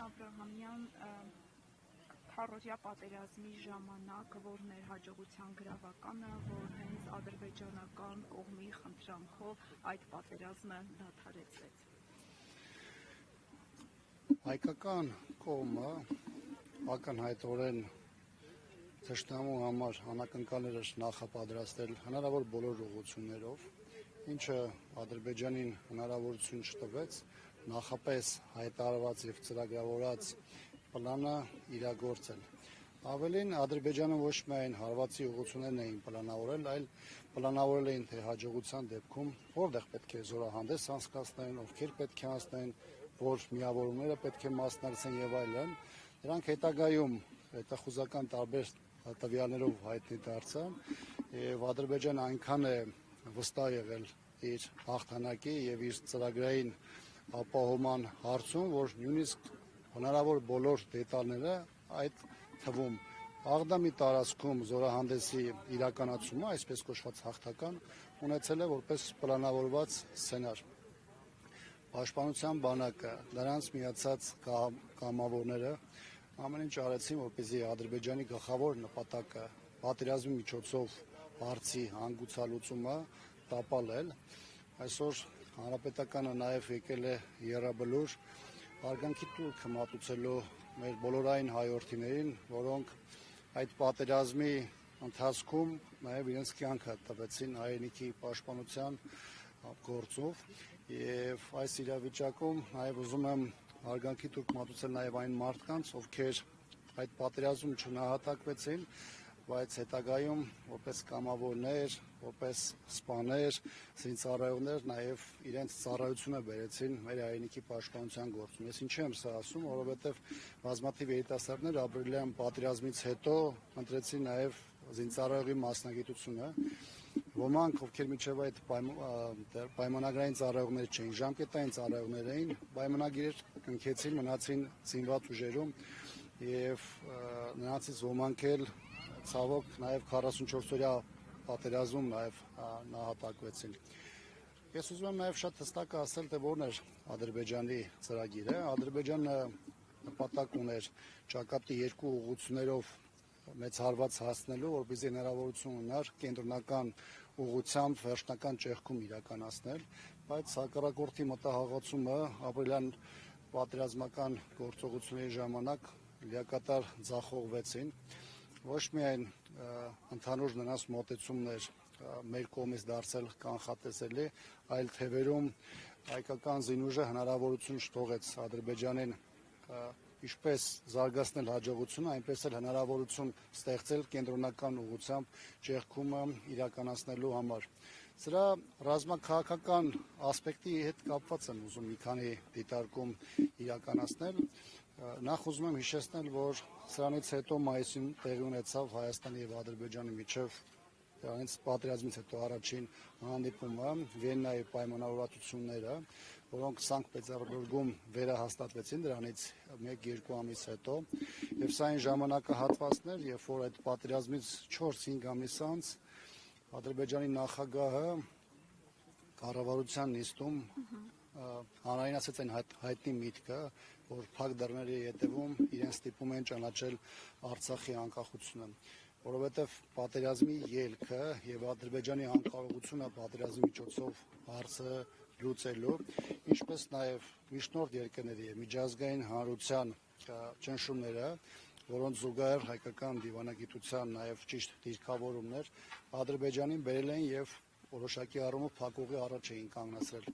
Աբրահամյան քառօրյա պատերազմի ժամանակ, որն էր հաջողության գրավականը, որ հենց ադրբեջանական կողմի խնդրանքով այդ պատերազմը դադարեցվեց։ Հայկական կողմը ակնհայտորեն թշնամու համար անակնկալներ էր նախապատրաստել հնարավոր բոլոր ուղղություններով, ինչը Ադրբեջանին հնարավորություն չտվեց նախապես հայտարարված եւ ծրագրավորած պլանը իրագործել։ Ավելին Ադրբեջանը ոչ միայն հարվածի ուղղություններն էին պլանավորել, այլ պլանավորել էին թե հաջողության դեպքում որտեղ պետք է զորահանդես անցկացնեն, ովքեր պետք է անցնեն, որ միավորումները պետք է մասնակցեն եւ այլն։ Դրանք հետագայում հետախուզական տարբեր տվյալներով հայտնի դարձան եւ Ադրբեջանը այնքան է վստահ եղել իր հաղթանակի եւ իր ծրագրային ապահովման հարցում, որ նույնիսկ հնարավոր բոլոր դետալները այդ թվում Աղդամի տարածքում զորահանդեսի իրականացումը, այսպես կոչված հաղթական, ունեցել է որպես պլանավորված սցենար։ Պաշտպանության բանակը, նրանց միացած կամավորները ամեն ինչ արեցին, որպեսզի Ադրբեջանի գլխավոր նպատակը պատերազմի միջոցով հարցի հանգուցալուծումը տապալել։ Այսօր հանրապետականը նաև եկել է եռաբլուր արգանքի տուրքը մատուցելու մեր բոլորային հայրենիներին, որոնք այդ պատերազմի ընթացքում նաև իրենց կյանքը տվեցին հայրենիքի պաշտպանության գործով եւ այս իրավիճակում նաև ուզում եմ արգանքի տուրք մատուցել նաև այն մարդկանց, ովքեր այդ պատերազմում չնահատակվեցին, բայց հետագայում որպես կամավորներ, որպես սպաներ, զինծառայողներ նաև իրենց ծառայությունը բերեցին մեր հայրենիքի պաշտպանության գործում։ Ես ինչու եմ սա ասում, որովհետև բազմաթիվ երիտասարդներ ապրիլյան պատերազմից հետո ընտրեցին նաև զինծառայողի մասնագիտությունը։ Ոմանք, ովքեր մինչև այդ պայմանագրային ծառայողներ չէին, ժամկետային ծառայողներ էին, պայմանագիր կնքեցին, մնացին զինված ուժերում եւ նրանցից ոմանք էլ ցավոք նաև 44-օրյա պատերազմում նաև նահատակվեցին։ Ես ուզում եմ նաև շատ հստակ ասել, թե որն էր Ադրբեջանի ծրագիրը։ Ադրբեջանը նպատակ ուներ ճակատի երկու ուղղություններով մեծ հարված հասնելու, որպեսզի հնարավորություն ունենար կենտրոնական ուղղությամբ վերջնական ճեղքում իրականացնել, բայց հակառակորդի մտահաղացումը ապրիլյան պատերազմական գործողությունների ժամանակ լիակատար ձախողվեցին։ Ոչ միայն ընդհանուր նրանց մոտեցումն էր մեր կողմից դարձել կանխատեսելի, այլ թևերում հայկական զինուժը հնարավորություն չթողեց Ադրբեջանին ինչպես զարգացնել հաջողությունը, այնպես էլ հնարավորություն ստեղծել կենտրոնական ուղղությամբ ճեղքումը իրականացնելու համար։ Սրա ռազմաքաղաքական ասպեկտի հետ կապված եմ ուզում մի քանի դիտարկում իրականացնել։ Նախ ուզում եմ հիշեցնել, որ սրանից հետո մայիսին տեղի ունեցավ Հայաստանի եւ Ադրբեջանի միջև դրանից պատերազմից հետո առաջին հանդիպումը, Վիեննայի պայմանավորվածությունները, որոնք Սանկտ Պետերբուրգում վերահաստատվեցին դրանից 1-2 ամիս հետո, եւ սա այն ժամանակահատվածն էր, երբ որ այդ պատերազմից 4-5 ամիս անց Ադրբեջանի նախագահը կառավարության նիստում հանրայնացրեց այն հայտնի միտքը, որ փակ դռների ետևում իրեն ստիպում են ճանաչել Արցախի անկախությունը, որովհետև պատերազմի ելքը եւ Ադրբեջանի անկախությունը պատերազմի միջոցով հարցը լուծելու, ինչպես նաեւ միջնորդ երկրների եւ միջազգային հանրության ճնշումները, որոնց զուգահեռ հայկական դիվանագիտության նաեւ ճիշտ դիրքավորումներ Ադրբեջանին բերել են եւ որոշակի առումով փակուղի առաջ էին կանգնացրել։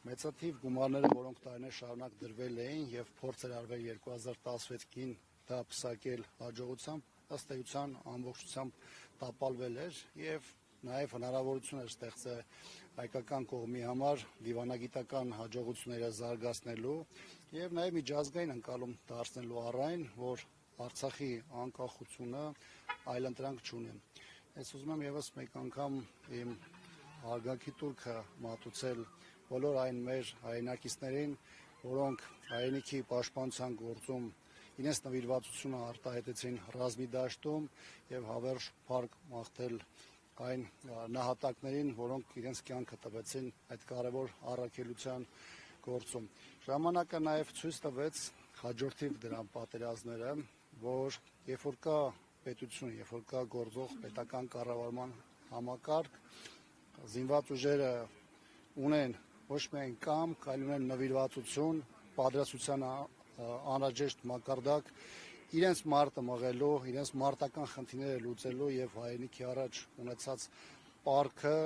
Մեծաթիվ գումարները, որոնք տարիներ շարունակ դրվել էին եւ փորձ էր արվել 2016-ին դա փսակել հաջողությամբ, ըստ էության ամբողջությամբ տապալվել էր եւ նաեւ հնարավորություն էր ստեղծել հայկական կողմի համար դիվանագիտական հաջողությունները զարգացնելու եւ նաեւ միջազգային ընկալում դարձնելու առայն, որ Արցախի անկախությունը այլընտրանք չունի։ Ես ուզում եմ եւս մեկ անգամ իմ արգանքի տուրքը մատուցել բոլոր այն մեր հայրենակիցներին, որոնք հայրենիքի պաշտպանության գործում իրենց նվիրվածությունը արտահայտեցին ռազմի դաշտում եւ հավերժ փառք մաղթել այն նահատակներին, որոնք իրենց կյանքը տվեցին այդ կարևոր առաքելության գործում։ Ժամանակը նաեւ ցույց տվեց, հաջորդիվ դրան պատերազմները, որ երբ որ կա պետություն, երբ որ կա գործող պետական կառավարման համակարգ, զինված ուժերը ունեն ոչ միայն կամք, այլ ունեն նվիրվածություն, պատրաստության անհրաժեշտ մակարդակ, իրենց մարտը մղելու, իրենց մարտական խնդիրները լուծելու եւ հայրենիքի առաջ ունեցած պարտքը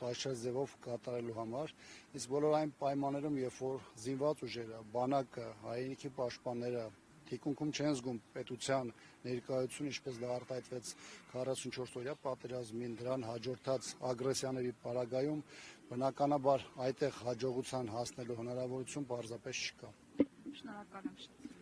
բաշխած ձևով կատարելու համար, իսկ բոլոր այն պայմաններում, երբ որ զինված ուժերը, բանակը, հայրենիքի պաշտպանները թիկունքում չեն զգում պետության ներկայություն, ինչպես դա արտահայտվեց 44-օրյա պատերազմին, դրան հաջորդած ագրեսիաների պարագայում, բնականաբար այդտեղ հաջողության հասնելու հնարավորություն պարզապես չկա։ Շնորհակալ եմ շատ։